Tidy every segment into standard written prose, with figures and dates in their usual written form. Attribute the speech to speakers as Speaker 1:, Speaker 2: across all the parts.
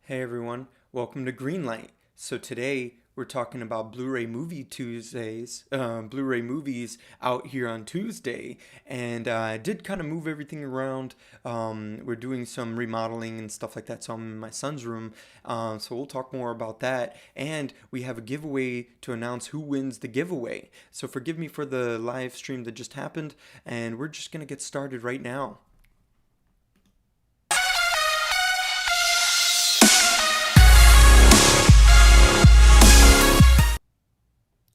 Speaker 1: Hey everyone, welcome to Greenlight. So today we're talking about Blu-ray movie Tuesdays, Blu-ray movies out here on Tuesday, and I did kind of move everything around. We're doing some remodeling and stuff like that, so I'm in my son's room. So we'll talk more about that, and we have a giveaway to announce who wins the giveaway. So forgive me for the live stream that just happened, and we're just gonna get started right now.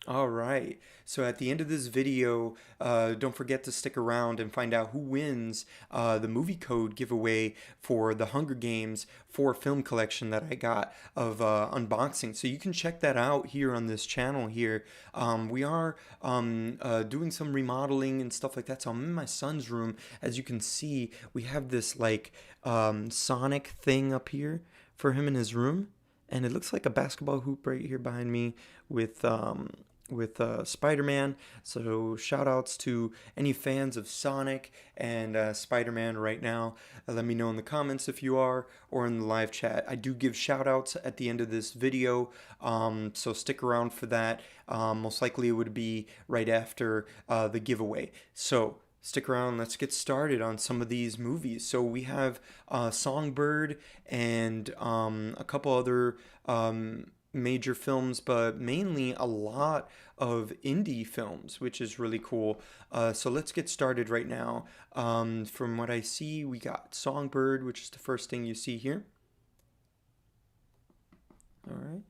Speaker 1: All right. So at the end of this video, don't forget to stick around and find out who wins the movie code giveaway for the Hunger Games 4 film collection that I got of unboxing. So you can check that out here on this channel here. We are doing some remodeling and stuff like that. So I'm in my son's room. As you can see, we have this like Sonic thing up here for him in his room. And it looks like a basketball hoop right here behind me with Spider-Man. So shout outs to any fans of Sonic and Spider-Man right now. Let me know in the comments if you are, or in the live chat. I do give shout outs at the end of this video, so stick around for that. Most likely it would be right after the giveaway. So stick around, let's get started on some of these movies. So we have Songbird and a couple other major films, but mainly a lot of indie films, which is really cool. So let's get started right now. From what I see, we got Songbird, which is the first thing you see here. All right.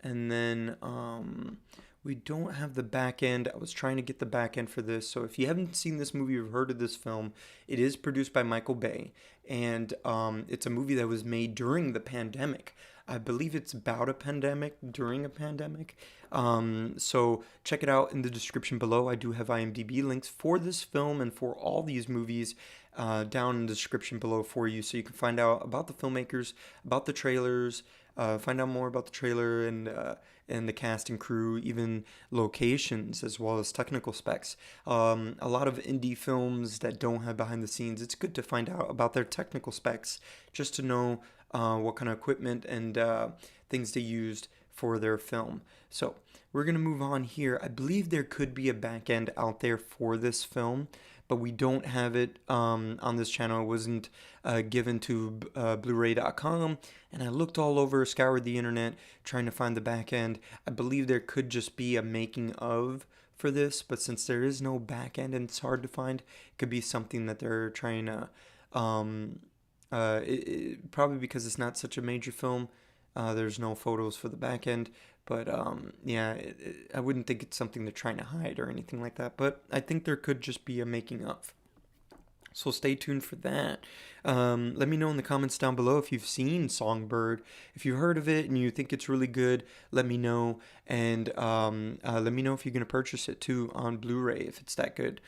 Speaker 1: And then we don't have the back end. I was trying to get the back end for this. So if you haven't seen this movie or heard of this film, it is produced by Michael Bay. And it's a movie that was made during the pandemic. I believe it's about a pandemic, during a pandemic. So check it out in the description below. I do have IMDb links for this film and for all these movies down in the description below for you. So you can find out about the filmmakers, about the trailers, find out more about the trailer and the cast and crew, even locations as well as technical specs. A lot of indie films that don't have behind the scenes, it's good to find out about their technical specs just to know what kind of equipment and things they used for their film. So we're going to move on here. I believe there could be a back end out there for this film, but we don't have it on this channel. It wasn't given to Bluray.com, and I looked all over, scoured the internet, trying to find the back end. I believe there could just be a making of for this, but since there is no back end and it's hard to find, it could be something that they're trying to probably because it's not such a major film. There's no photos for the back end, but yeah, I wouldn't think it's something they're trying to hide or anything like that. But I think there could just be a making of. So stay tuned for that. Let me know in the comments down below if you've seen Songbird. If you've heard of it and you think it's really good, let me know. And let me know if you're going to purchase it too on Blu-ray if it's that good.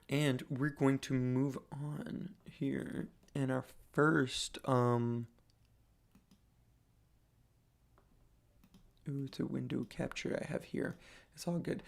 Speaker 1: And we're going to move on here. And our first, it's a window capture I have here. It's all good.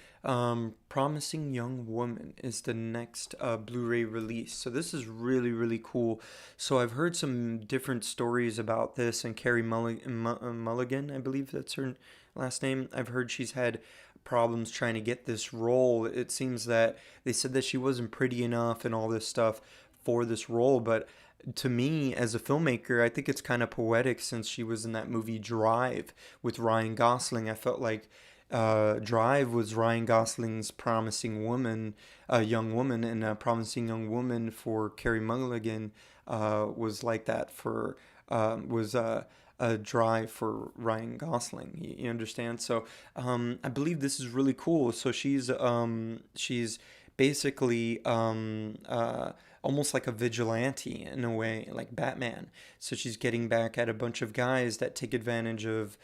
Speaker 1: Promising Young Woman is the next Blu-ray release. So this is really, really cool. So I've heard some different stories about this, and Carey Mulligan, I believe that's her last name. I've heard she's had problems trying to get this role. It seems that they said that she wasn't pretty enough and all this stuff for this role, but to me as a filmmaker, I think it's kind of poetic since she was in that movie Drive with Ryan Gosling. I felt like Drive was Ryan Gosling's promising woman, young woman, and promising young woman for Carey Mulligan was like that for was a Drive for Ryan Gosling. You understand? So I believe this is really cool. So she's basically almost like a vigilante in a way, like Batman. So she's getting back at a bunch of guys that take advantage of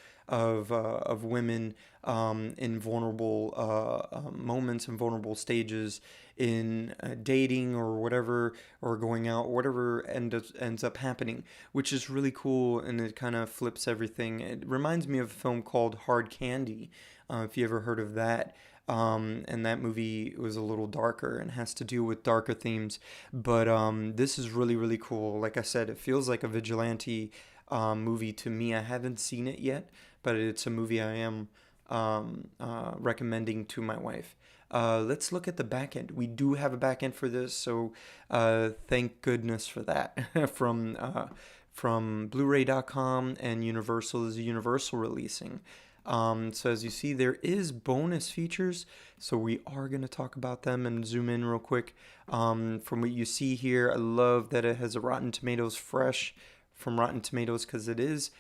Speaker 1: women in vulnerable moments and vulnerable stages in dating or whatever, or going out, whatever ends up happening, which is really cool, and it kind of flips everything. It reminds me of a film called Hard Candy, if you ever heard of that. And that movie was a little darker and has to do with darker themes. But this is really, really cool. Like I said, it feels like a vigilante movie to me. I haven't seen it yet, but it's a movie I am recommending to my wife. Let's look at the back end. We do have a back end for this, so thank goodness for that. From Bluray.com, and Universal is Universal releasing. So as you see, there is bonus features. So we are going to talk about them and zoom in real quick. From what you see here, I love that it has a Rotten Tomatoes fresh from Rotten Tomatoes, because it is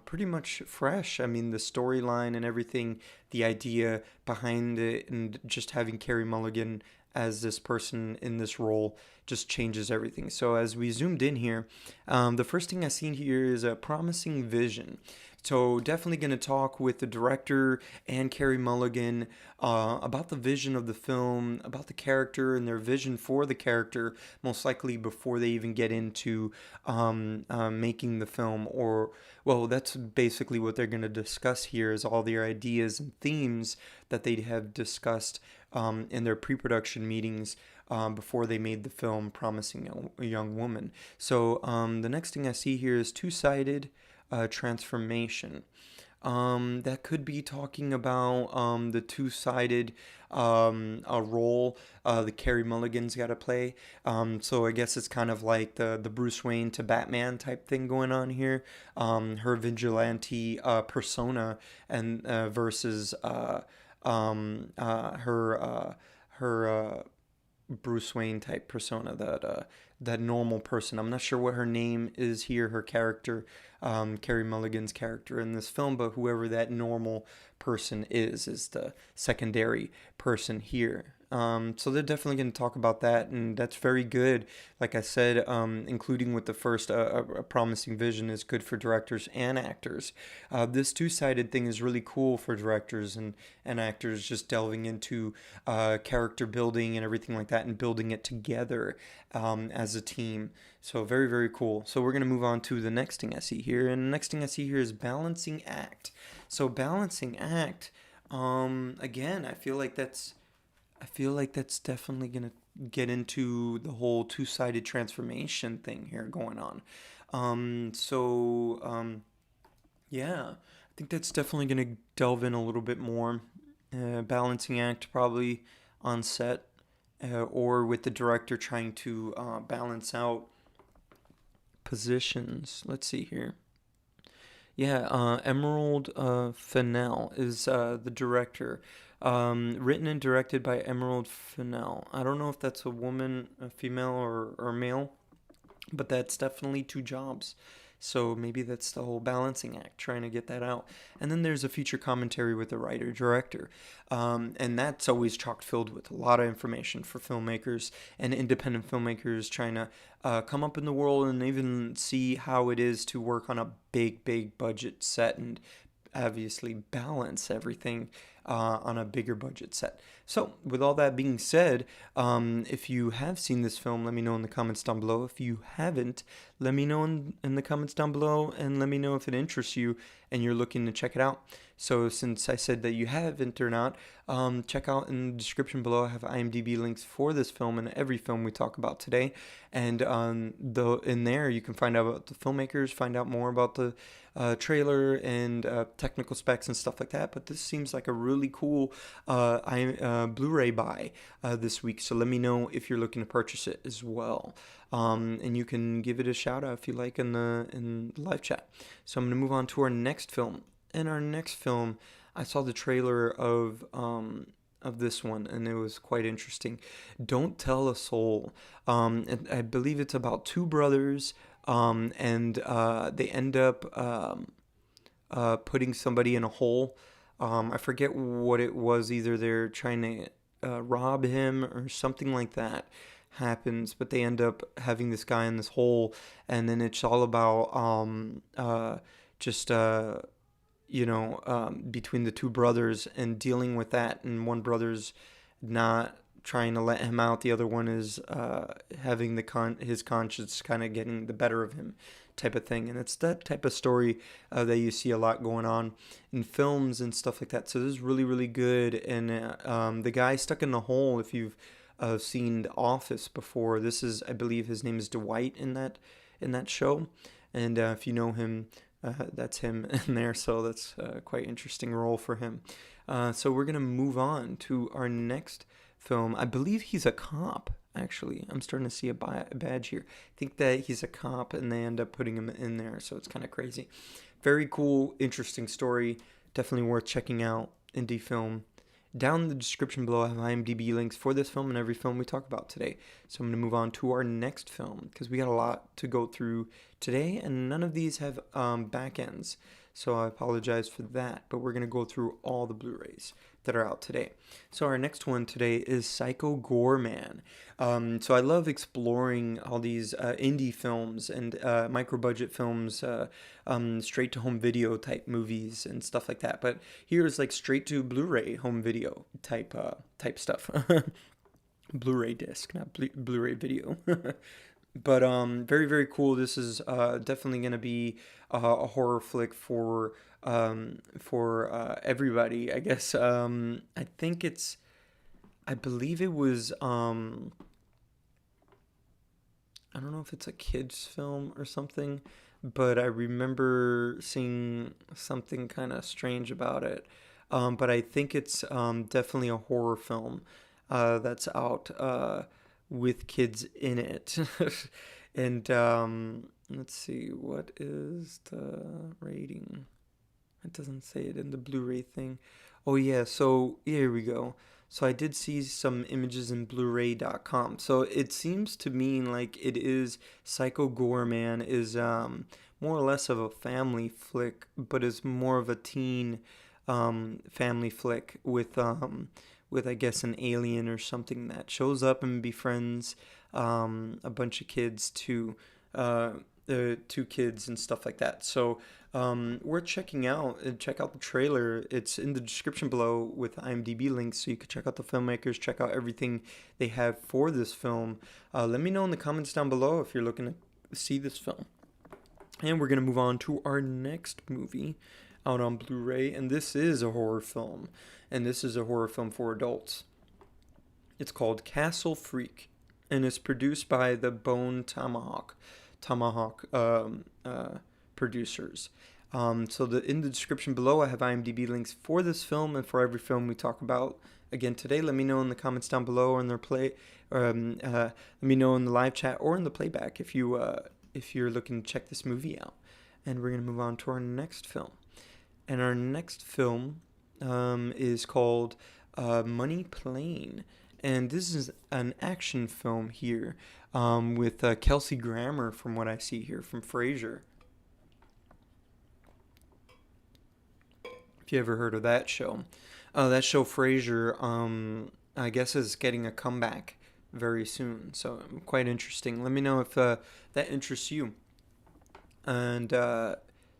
Speaker 1: pretty much fresh. I mean, the storyline and everything, the idea behind it, and just having Carey Mulligan as this person in this role just changes everything. So as we zoomed in here, the first thing I seen here is a promising vision. So definitely going to talk with the director and Carey Mulligan about the vision of the film, about the character and their vision for the character, most likely before they even get into making the film. Or, well, that's basically what they're going to discuss here, is all their ideas and themes that they have discussed in their pre-production meetings before they made the film Promising a Young Woman. So the next thing I see here is two-sided transformation. That could be talking about the two-sided role the Carey Mulligan's got to play. So I guess it's kind of like the Bruce Wayne to Batman type thing going on here. Her vigilante persona, and versus her Bruce Wayne type persona, that normal person. I'm not sure what her name is here, her character, Carey Mulligan's character in this film, but whoever that normal person is the secondary person here. So they're definitely going to talk about that, and that's very good. Like I said, including with the first, a promising vision is good for directors and actors. This two-sided thing is really cool for directors and actors, just delving into character building and everything like that, and building it together as a team. So very, very cool. So we're going to move on to the next thing I see here, and the next thing I see here is balancing act. So balancing act, again, I feel like that's definitely going to get into the whole two-sided transformation thing here going on. Yeah, I think that's definitely going to delve in a little bit more. Balancing act probably on set, or with the director trying to balance out positions. Let's see here. Yeah, Emerald Fennell is the director. Written and directed by Emerald Fennell. I don't know if that's a woman, a female, or male, but that's definitely two jobs. So maybe that's the whole balancing act, trying to get that out. And then there's a feature commentary with the writer-director. And that's always chock filled with a lot of information for filmmakers and independent filmmakers trying to come up in the world and even see how it is to work on a big, big budget set, and obviously balance everything on a bigger budget set. So, with all that being said, if you have seen this film, let me know in the comments down below. If you haven't, let me know in the comments down below, and let me know if it interests you and you're looking to check it out. So, since I said that you haven't or not, check out in the description below. I have IMDb links for this film and every film we talk about today. And in there, you can find out about the filmmakers, find out more about the trailer and technical specs and stuff like that. But this seems like a really cool Blu-ray buy this week. So let me know if you're looking to purchase it as well. And you can give it a shout out if you like in the live chat. So I'm going to move on to our next film. In our next film, I saw the trailer of this one, and it was quite interesting. Don't Tell a Soul. I believe it's about two brothers, and they end up putting somebody in a hole. I forget what it was. Either they're trying to rob him or something like that happens, but they end up having this guy in this hole, and then it's all about just between the two brothers and dealing with that, and one brother's not trying to let him out, the other one is having his conscience kind of getting the better of him, type of thing. And it's that type of story that you see a lot going on in films and stuff like that. So this is really, really good. And the guy stuck in the hole, if you've seen The Office before, this is, I believe his name is Dwight in in that show. And if you know him, that's him in there. So that's quite interesting role for him. So we're gonna move on to our next film. I believe he's a cop. Actually, I'm starting to see a badge here. I think that he's a cop, and they end up putting him in there. So it's kind of crazy. Very cool, interesting story. Definitely worth checking out. Indie film. Down in the description below, I have IMDb links for this film and every film we talk about today. So I'm going to move on to our next film because we got a lot to go through today, and none of these have back ends. So I apologize for that, but we're going to go through all the Blu-rays that are out today. So our next one today is Gore Man. So I love exploring all these indie films and micro-budget films, straight-to-home video type movies and stuff like that. But here's like straight-to-Blu-ray home video type stuff. Blu-ray disc, not Blu-ray video. But very, very cool. This is definitely going to be a horror flick for everybody, I guess. I think I believe it was, I don't know if it's a kid's film or something, but I remember seeing something kind of strange about it. But I think it's definitely a horror film that's out with kids in it. And let's see, what is the rating? It doesn't say it in the Blu-ray thing. Oh yeah, so here we go. So I did see some images in Bluray.com. So it seems to mean like it is Gore Man is more or less of a family flick, but is more of a teen family flick with I guess an alien or something that shows up and befriends a bunch of kids to two kids and stuff like that. So we're checking out and check out the trailer. It's in the description below with IMDb links, so you can check out the filmmakers, check out everything they have for this film. Let me know in the comments down below if you're looking to see this film. And we're gonna move on to our next movie out on Blu-ray, and this is a horror film, and this is a horror film for adults. It's called Castle Freak, and it's produced by the Bone Tomahawk producers. So in the description below, I have IMDb links for this film and for every film we talk about again today. Let me know in the comments down below or in their let me know in the live chat or in the playback if you're looking to check this movie out. And we're gonna move on to our next film. And our next film is called Money Plane. And this is an action film here with Kelsey Grammer, from what I see here, from Frasier. If you ever heard of that show. That show, Frasier, I guess is getting a comeback very soon. So quite interesting. Let me know if that interests you. And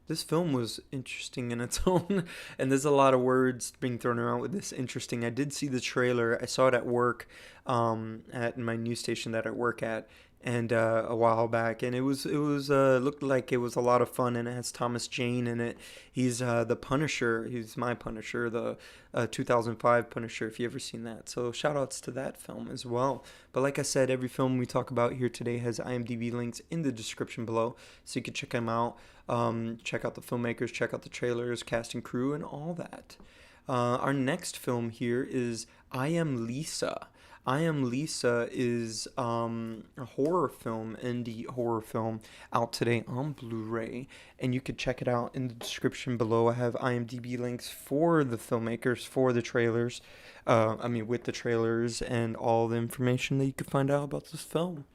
Speaker 1: this film was interesting in its own, and there's a lot of words being thrown around with this interesting. I did see the trailer. I saw it at work, at my news station that I work at, and a while back, and it was looked like it was a lot of fun, and it has Thomas Jane in it. He's the Punisher. He's my Punisher, the 2005 Punisher, if you ever seen that. So shout outs to that film as well. But like I said, every film we talk about here today has IMDb links in the description below, so you can check them out. Check out the filmmakers, check out the trailers, cast and crew, and all that. Our next film here is I Am Lisa. I Am Lisa is a horror film, indie horror film, out today on Blu-ray, and you could check it out in the description below. I have IMDb links for the filmmakers, for the trailers, with the trailers and all the information that you could find out about this film.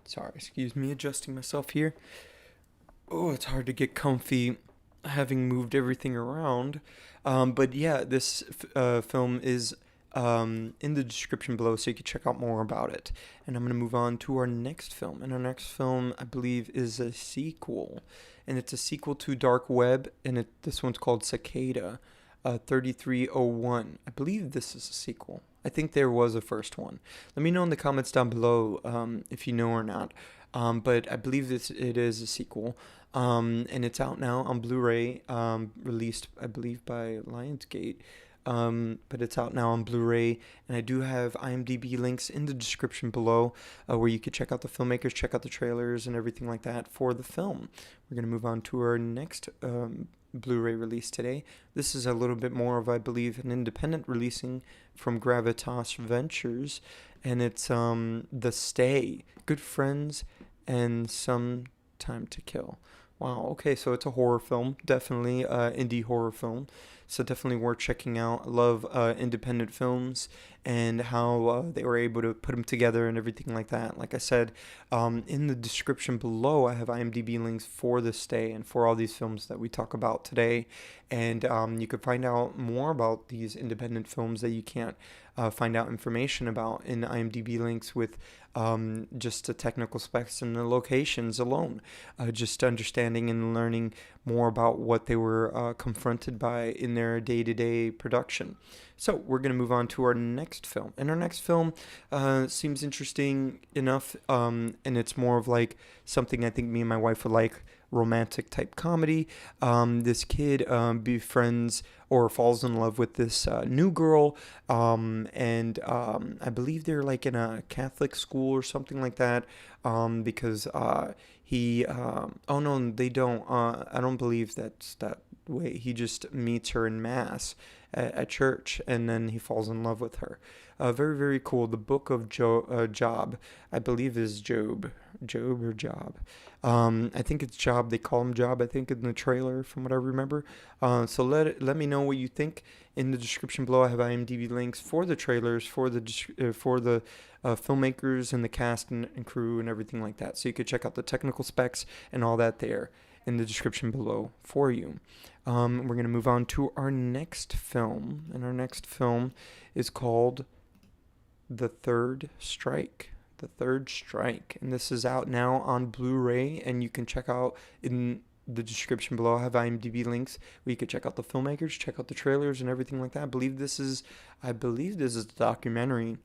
Speaker 1: Sorry, excuse me, adjusting myself here. Oh, it's hard to get comfy having moved everything around. But yeah, this film is in the description below, so you can check out more about it. And I'm going to move on to our next film. And our next film, I believe, is a sequel. And it's a sequel to Dark Web, and this one's called Cicada, 3301. I believe this is a sequel. I think there was a first one. Let me know in the comments down below if you know or not. But I believe it is a sequel. And it's out now on Blu-ray, released, I believe, by Lionsgate. but it's out now on Blu-ray, and I do have IMDb links in the description below, where you could check out the filmmakers, check out the trailers, and everything like that for the film. We're going to move on to our next Blu-ray release today. This is a little bit more of, I believe, an independent releasing from Gravitas Ventures, and it's The Stay, Good Friends, and Some Time to Kill. Wow, okay, so it's a horror film, definitely indie horror film, so definitely worth checking out. I love independent films and how they were able to put them together and everything like that. Like I said, in the description below, I have IMDb links for The Stay and for all these films that we talk about today, and you could find out more about these independent films that you can't find out information about in IMDb links with just the technical specs and the locations alone, just understanding and learning more about what they were confronted by in their day-to-day production. So we're going to move on to our next film. And our next film seems interesting enough, and it's more of like something I think me and my wife would like, romantic type comedy. This kid befriends or falls in love with this new girl, and I believe they're like in a Catholic school or something like that, because oh no, they don't, I don't believe that's that way. He just meets her in mass at church, and then he falls in love with her. Very, very cool. The Book of Job, I believe, is Job or Job. I think it's Job. They call him Job, I think, in the trailer, from what I remember. So let me know what you think in the description below. I have IMDb links for the trailers, for the filmmakers and the cast and crew and everything like that. So you could check out the technical specs and all that there in the description below for you. We're going to move on to our next film, and our next film is called The Third Strike. The Third Strike, and this is out now on Blu-ray, and you can check out in the description below. I have IMDb links where you can check out the filmmakers, check out the trailers and everything like that. I believe this is the documentary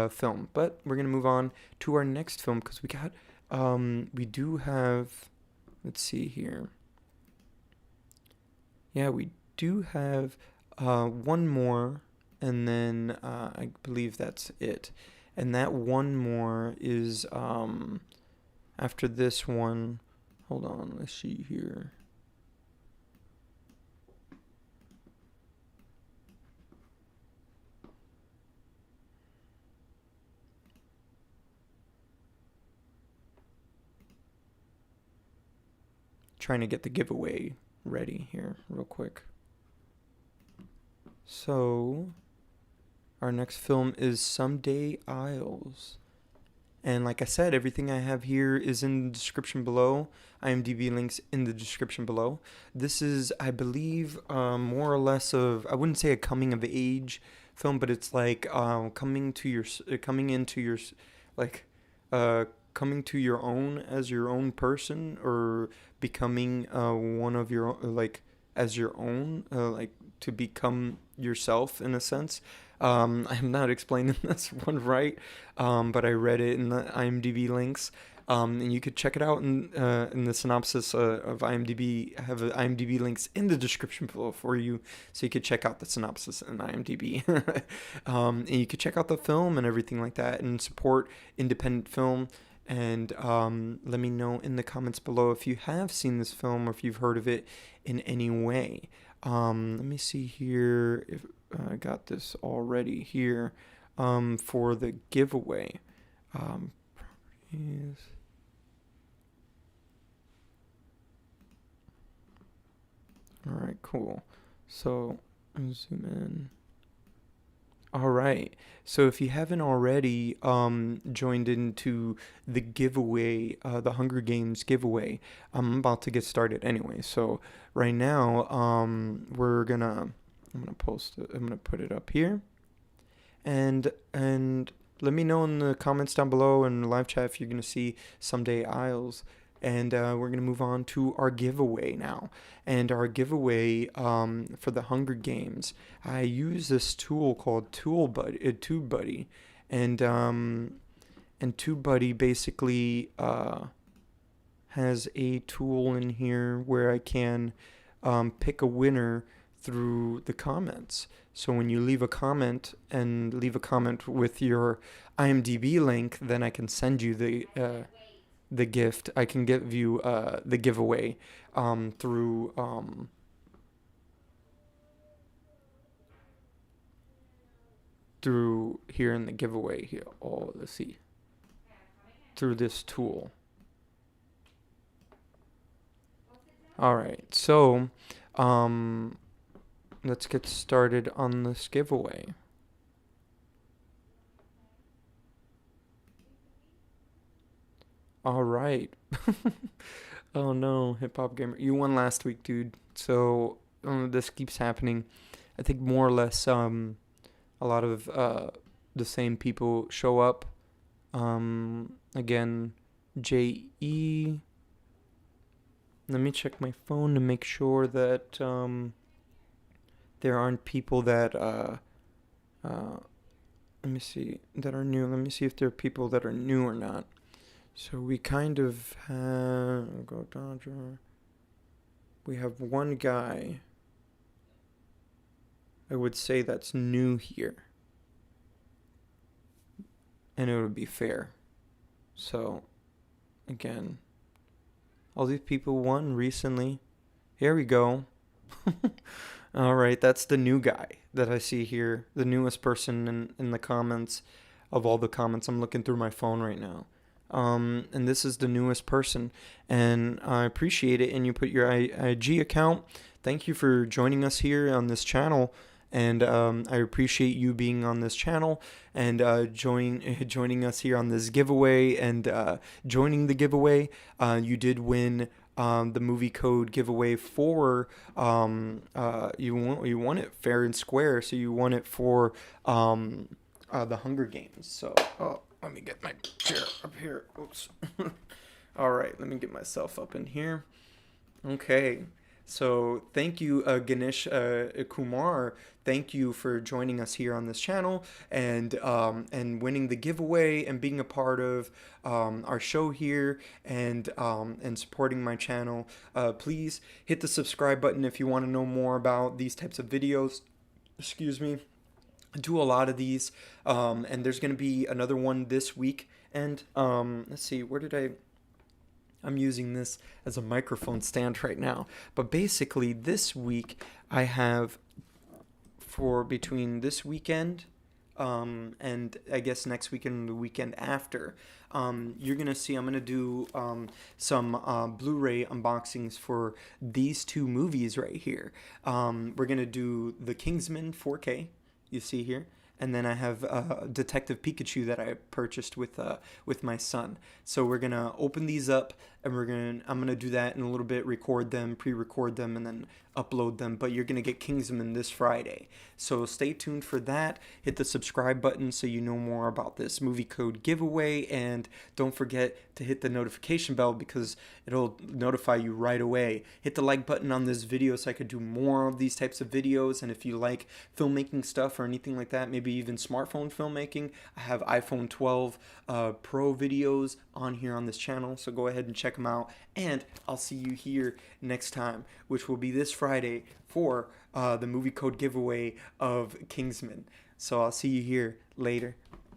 Speaker 1: film. But we're gonna move on to our next film because we do have, let's see here. Yeah, we do have one more, and then I believe that's it. And that one more is after this one. Hold on, let's see here. Trying to get the giveaway ready here real quick. So our next film is Someday Isles. And like I said, everything I have here is in the description below. IMDb links in the description below. This is, I believe, more or less of, I wouldn't say a coming of age film, but it's like coming to your own as your own person, or becoming one of your own, like as your own, like to become yourself in a sense. I'm not explaining this one right, but I read it in the IMDb links, and you could check it out in the synopsis of IMDb. I have IMDb links in the description below for you, so you could check out the synopsis in IMDb. And you could check out the film and everything like that, and support independent film. And let me know in the comments below if you have seen this film or if you've heard of it in any way. Let me see here if I got this already here for the giveaway. Properties. All right, cool. So I'll zoom in. All right. So if you haven't already joined into the giveaway, the Hunger Games giveaway, I'm about to get started anyway. So right now, I'm gonna post it. I'm gonna put it up here, and let me know in the comments down below and live chat if you're gonna see Someday Isles. And we're going to move on to our giveaway now. And our giveaway for the Hunger Games, I use this tool called TubeBuddy. And TubeBuddy basically has a tool in here where I can pick a winner through the comments. So when you leave a comment and leave a comment with your IMDb link, then I can send you the gift. I can give you the giveaway through here in the giveaway here. Oh, let's see. Through this tool. All right. So, let's get started on this giveaway. All right. Oh no, Hip Hop Gamer. You won last week, dude. So, this keeps happening. I think more or less a lot of the same people show up. Again, JE. Let me check my phone to make sure that there aren't people that let me see, that are new. Let me see if there are people that are new or not. So we kind of have we have one guy, I would say, that's new here, and it would be fair. So again, all these people won recently. Here we go. All right, that's the new guy that I see here, the newest person in the comments of all the comments. I'm looking through my phone right now. And this is the newest person, and I appreciate it. And you put your IG account. Thank you for joining us here on this channel, and I appreciate you being on this channel and joining us here on this giveaway and joining the giveaway. You did win the movie code giveaway for you won it fair and square. So you won it for the Hunger Games. So let me get my chair up here. Oops. All right, let me get myself up in here. Okay. So thank you, Ganesh Kumar. Thank you for joining us here on this channel and winning the giveaway and being a part of our show here and supporting my channel. Please hit the subscribe button if you want to know more about these types of videos. Excuse me. I do a lot of these, and there's going to be another one this week. And let's see, I'm using this as a microphone stand right now. But basically, this week I have, for between this weekend and I guess next weekend and the weekend after, you're going to see I'm going to do some Blu-ray unboxings for these two movies right here. We're going to do The Kingsman 4K, you see here. And then I have Detective Pikachu that I purchased with my son. So we're gonna open these up, and I'm gonna do that in a little bit. Record them, pre-record them, and then upload them. But you're gonna get Kingsman this Friday. So stay tuned for that. Hit the subscribe button so you know more about this movie code giveaway, and don't forget to hit the notification bell because it'll notify you right away. Hit the like button on this video so I could do more of these types of videos. And if you like filmmaking stuff or anything like that, maybe even smartphone filmmaking, I have iPhone 12 Pro videos on here on this channel, so go ahead and check them out. And I'll see you here next time, which will be this Friday for the movie code giveaway of Kingsman. So I'll see you here later.